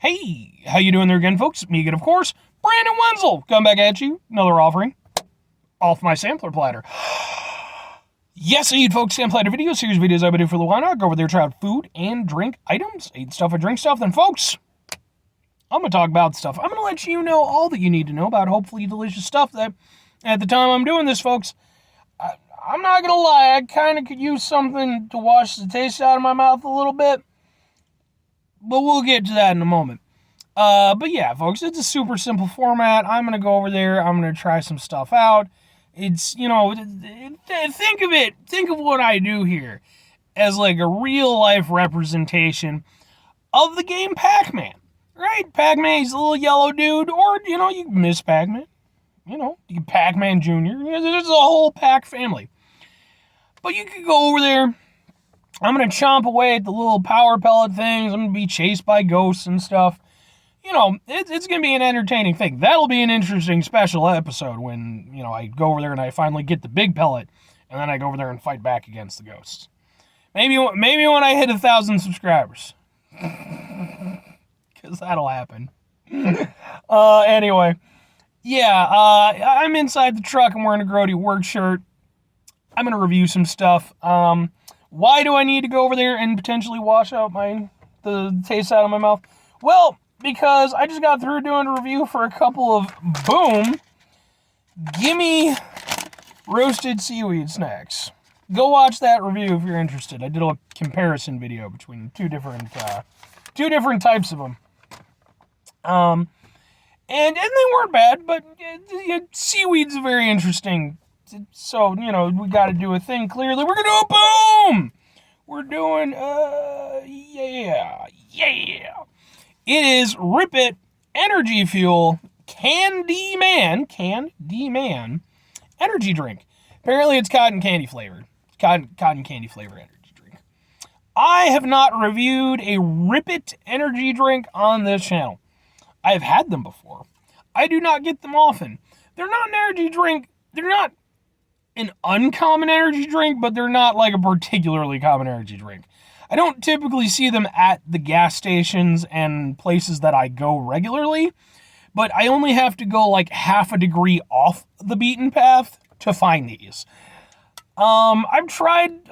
Hey, how you doing there again, folks? Me again, of course, Brandon Wenzel. Come back at you. Another offering off my sampler platter. Yes, indeed, folks. Sam Platter video series videos I've been doing for a while now. Go over there, try out food and drink items. Eat stuff and drink stuff. Then, folks, I'm going to talk about stuff. I'm going to let you know all that you need to know about hopefully delicious stuff that at the time I'm doing this, folks, I'm not going to lie. I kind of could use something to wash the taste out of my mouth a little bit. But we'll get to that in a moment. But yeah, folks, it's a super simple format. I'm going to go over there. I'm going to try some stuff out. It's, think of what I do here as like a real life representation of the game Pac-Man, right? Pac-Man, he's a little yellow dude, or, you miss Pac-Man, you Pac-Man Jr. There's a whole Pac family. But you could go over there. I'm going to chomp away at the little power pellet things. I'm going to be chased by ghosts and stuff. It's going to be an entertaining thing. That'll be an interesting special episode when, I go over there and I finally get the big pellet, and then I go over there and fight back against the ghosts. Maybe when I hit 1,000 subscribers. Because that'll happen. Anyway. Yeah, I'm inside the truck. I'm wearing a Grody work shirt. I'm going to review some stuff. Why do I need to go over there and potentially wash out the taste out of my mouth? Well, because I just got through doing a review for a couple of gimme roasted seaweed snacks. Go watch that review if you're interested. I did a comparison video between two different types of them. And they weren't bad, but seaweed's very interesting. So, we got to do a thing clearly. We're going to do a boom! We're doing, yeah. It is Rip It Energy Fuel Candy-Man energy drink. Apparently it's cotton candy flavored. Cotton candy flavored energy drink. I have not reviewed a Rip It energy drink on this channel. I've had them before. I do not get them often. They're not an energy drink. They're not an uncommon energy drink, but they're not like a particularly common energy drink. I don't typically see them at the gas stations and places that I go regularly, but I only have to go like half a degree off the beaten path to find these. I've tried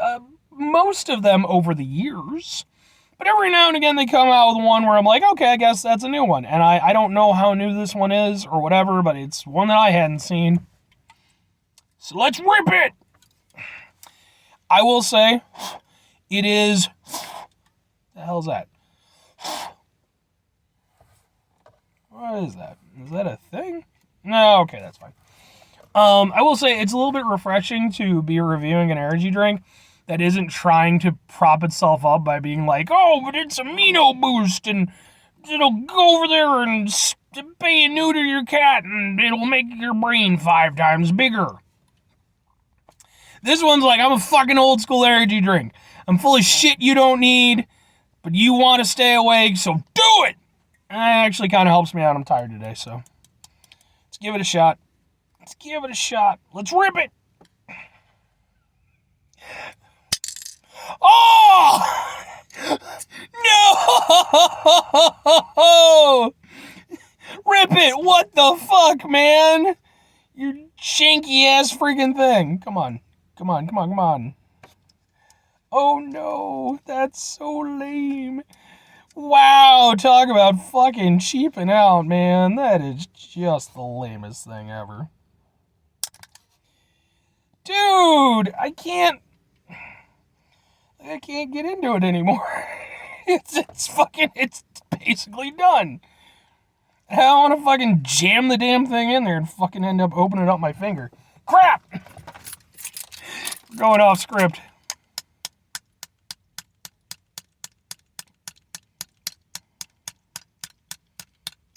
most of them over the years, but every now and again they come out with one where I'm like, okay, I guess that's a new one. And I don't know how new this one is or whatever, but it's one that I hadn't seen. So let's rip it! I will say, it is... The hell's that? What is that? Is that a thing? No, okay, that's fine. I will say, it's a little bit refreshing to be reviewing an energy drink that isn't trying to prop itself up by being like, oh, but it's amino boost, and it'll go over there and spay and neuter your cat, and it'll make your brain 5 times bigger. This one's like, I'm a fucking old school energy drink. I'm full of shit you don't need, but you want to stay awake, so do it! And that actually kind of helps me out. I'm tired today, so let's give it a shot. Let's rip it! Oh! No! Rip it! What the fuck, man? You shanky ass freaking thing. Come on. Oh no, that's so lame. Wow, talk about fucking cheaping out, man. That is just the lamest thing ever. Dude, I can't get into it anymore. It's basically done. I don't want to fucking jam the damn thing in there and fucking end up opening up my finger. Crap! We're going off script.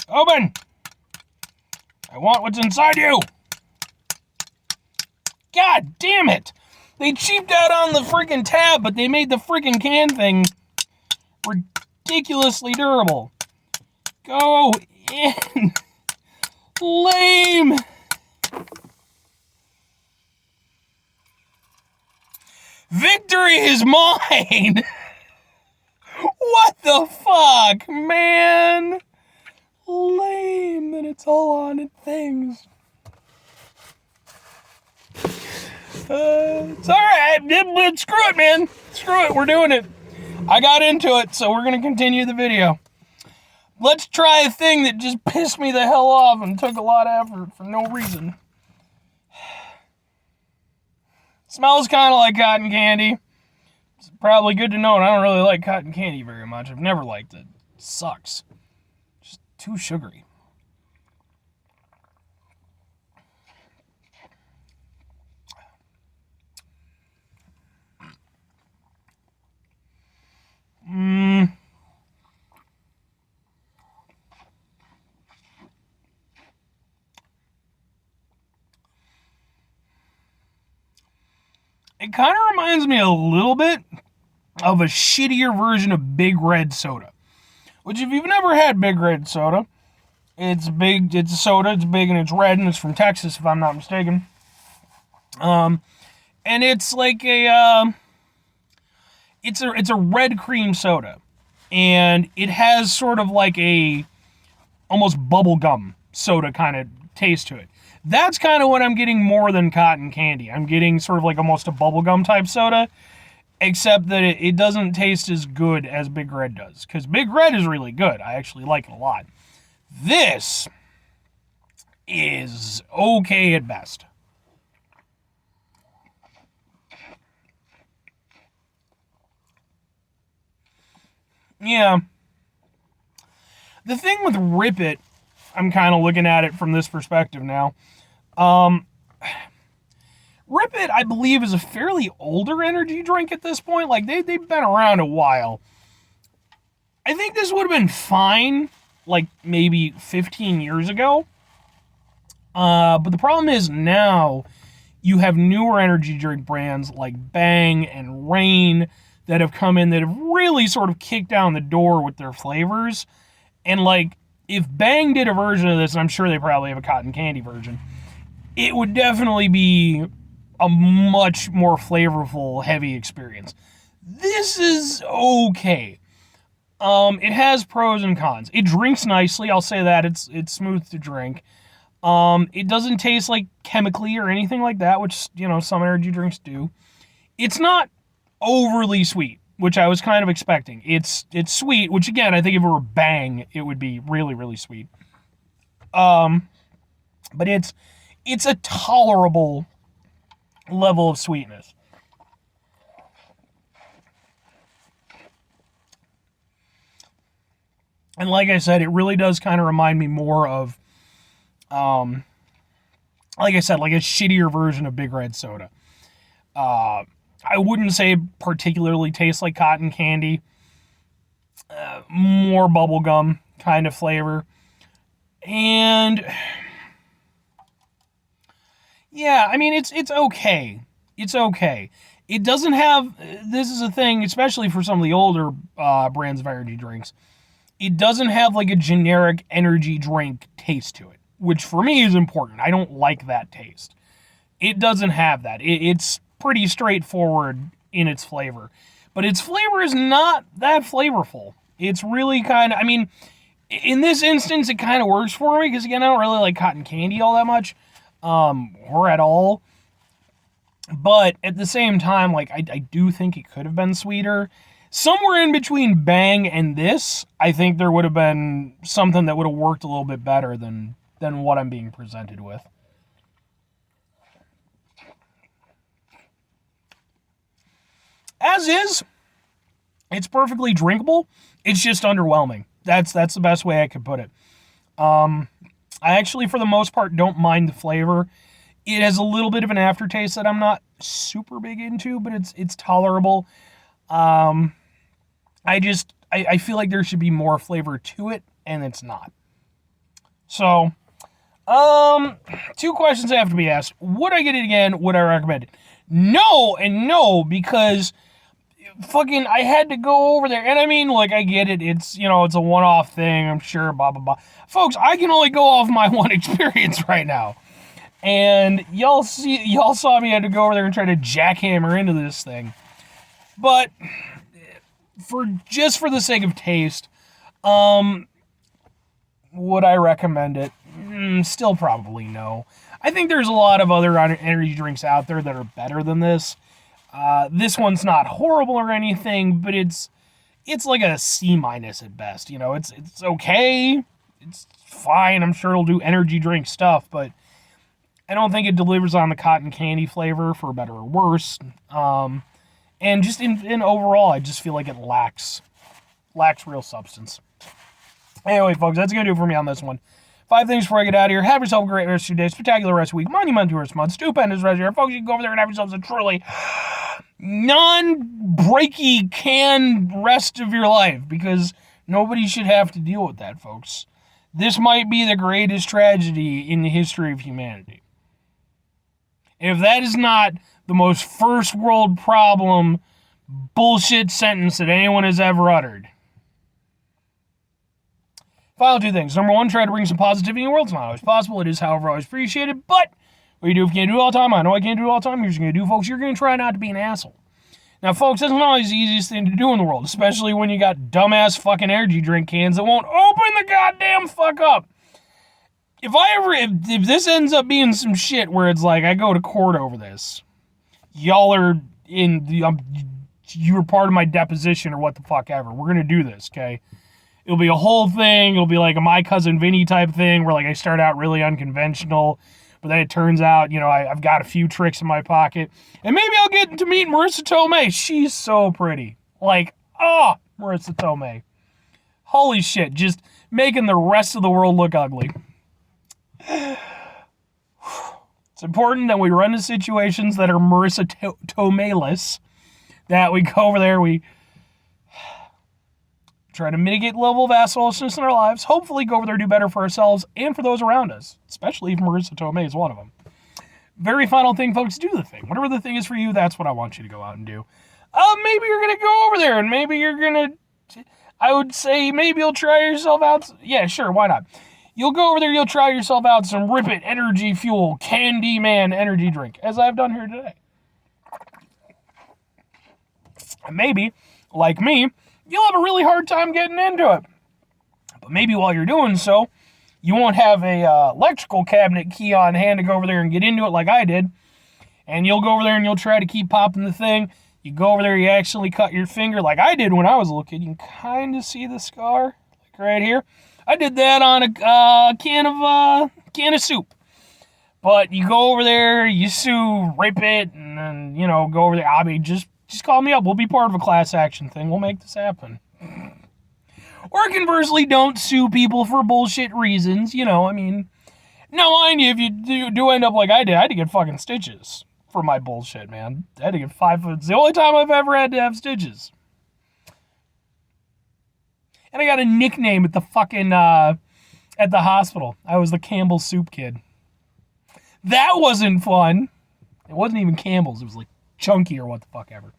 Open! I want what's inside you! God damn it! They cheaped out on the freaking tab, but they made the freaking can thing ridiculously durable. Go in! Lame! Victory is mine! What the fuck, man? Lame that it's all on things. It's alright, but screw it, man. Screw it, we're doing it. I got into it, so we're gonna continue the video. Let's try a thing that just pissed me the hell off and took a lot of effort for no reason. Smells kind of like cotton candy. It's probably good to know, and I don't really like cotton candy very much. I've never liked it. It sucks. Just too sugary. It kind of reminds me a little bit of a shittier version of Big Red soda. Which, if you've never had Big Red soda, it's big, it's a soda, it's big and it's red, and it's from Texas, if I'm not mistaken. And it's like it's a red cream soda. And it has sort of like a almost bubblegum soda kind of taste to it. That's kind of what I'm getting more than cotton candy. I'm getting sort of like almost a bubblegum type soda, except that it doesn't taste as good as Big Red does. Because Big Red is really good. I actually like it a lot. This is okay at best. Yeah. The thing with Rip It, I'm kind of looking at it from this perspective now. Rip It, I believe, is a fairly older energy drink at this point. Like, they've been around a while. I think this would have been fine, like, maybe 15 years ago. But the problem is now you have newer energy drink brands like Bang and Reign that have come in that have really sort of kicked down the door with their flavors. And, like, if Bang did a version of this, and I'm sure they probably have a cotton candy version, it would definitely be a much more flavorful, heavy experience. This is okay. It has pros and cons. It drinks nicely, I'll say that. It's smooth to drink. It doesn't taste like chemically or anything like that, which, you know, some energy drinks do. It's not overly sweet, which I was kind of expecting. It's sweet, which again, I think if it were Bang, it would be really, really sweet. But it's a tolerable level of sweetness. And like I said, it really does kind of remind me more of, like I said, like a shittier version of Big Red soda. I wouldn't say it particularly tastes like cotton candy. More bubblegum kind of flavor. And yeah, I mean, it's okay. It's okay. It doesn't have, this is a thing, especially for some of the older brands of energy drinks, it doesn't have like a generic energy drink taste to it, which for me is important. I don't like that taste. It doesn't have that. It's pretty straightforward in its flavor. But its flavor is not that flavorful. It's really kind of, I mean, in this instance, it kind of works for me, because again, I don't really like cotton candy all that much, or at all. But at the same time, like, I do think it could have been sweeter. Somewhere in between Bang and this, I think there would have been something that would have worked a little bit better than what I'm being presented with. As is, it's perfectly drinkable. It's just underwhelming. That's the best way I could put it. I actually, for the most part, don't mind the flavor. It has a little bit of an aftertaste that I'm not super big into, but it's tolerable. I feel like there should be more flavor to it, and it's not. So, two questions have to be asked. Would I get it again? Would I recommend it? No and no, because fucking I had to go over there. And I mean, like, I get it. It's, you know, it's a one-off thing, I'm sure, blah, blah, blah. Folks, I can only go off my one experience right now. And y'all saw me had to go over there and try to jackhammer into this thing. But for the sake of taste, would I recommend it? Still probably no. I think there's a lot of other energy drinks out there that are better than this. This one's not horrible or anything, but it's like a C- at best. You know, it's okay. It's fine. I'm sure it'll do energy drink stuff, but I don't think it delivers on the cotton candy flavor, for better or worse. And just in overall, I just feel like it lacks real substance. Anyway, folks, that's going to do it for me on this one. 5 things before I get out of here. Have yourself a great rest of your day, spectacular rest of your week, monumental rest month, stupendous rest of your year. Folks, you can go over there and have yourselves a truly non-breaky can rest of your life, because nobody should have to deal with that, folks. This might be the greatest tragedy in the history of humanity. If that is not the most first world problem bullshit sentence that anyone has ever uttered. Final 2 things. Number 1, try to bring some positivity in the world. It's not always possible. It is, however, always appreciated. But what you do if you can't do it all the time, I know I can't do it all the time. Here's what you're going to do, folks. You're going to try not to be an asshole. Now, folks, that's not always the easiest thing to do in the world, especially when you got dumbass fucking energy drink cans that won't open the goddamn fuck up. If this ends up being some shit where it's like I go to court over this, y'all are in the you were part of my deposition or what the fuck ever. We're gonna do this, okay? It'll be a whole thing. It'll be like a My Cousin Vinny type thing where like I start out really unconventional, but then it turns out, you know, I've got a few tricks in my pocket, and maybe I'll get to meet Marissa Tomei. She's so pretty. Like, Marissa Tomei. Holy shit, just making the rest of the world look ugly. It's important that we run into situations that are Marissa Tomei-less, that we go over there, we try to mitigate the level of assholishness in our lives, hopefully go over there, do better for ourselves and for those around us, especially if Marissa Tomei is one of them. Very final thing, folks, do the thing. Whatever the thing is for you, that's what I want you to go out and do. Maybe you're going to go over there and maybe you're going to, I would say maybe you'll try yourself out. Yeah, sure, why not? You'll go over there, you'll try yourself out some Rip It Energy Fuel Candyman energy drink, as I've done here today. And maybe, like me, you'll have a really hard time getting into it. But maybe while you're doing so, you won't have a electrical cabinet key on hand to go over there and get into it like I did. And you'll go over there and you'll try to keep popping the thing. You go over there, you actually cut your finger like I did when I was a little kid. You can kind of see the scar, like right here. I did that on a can of soup. But you go over there, you rip it, and then, you know, go over there. I mean, just call me up. We'll be part of a class action thing. We'll make this happen. Or conversely, don't sue people for bullshit reasons. You know, I mean, now mind you, if you do end up like I did, I had to get fucking stitches for my bullshit, man. I had to get 5 foot. It's the only time I've ever had to have stitches. And I got a nickname at the fucking, at the hospital. I was the Campbell's Soup Kid. That wasn't fun. It wasn't even Campbell's. It was like Chunky or what the fuck ever.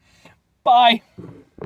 Bye.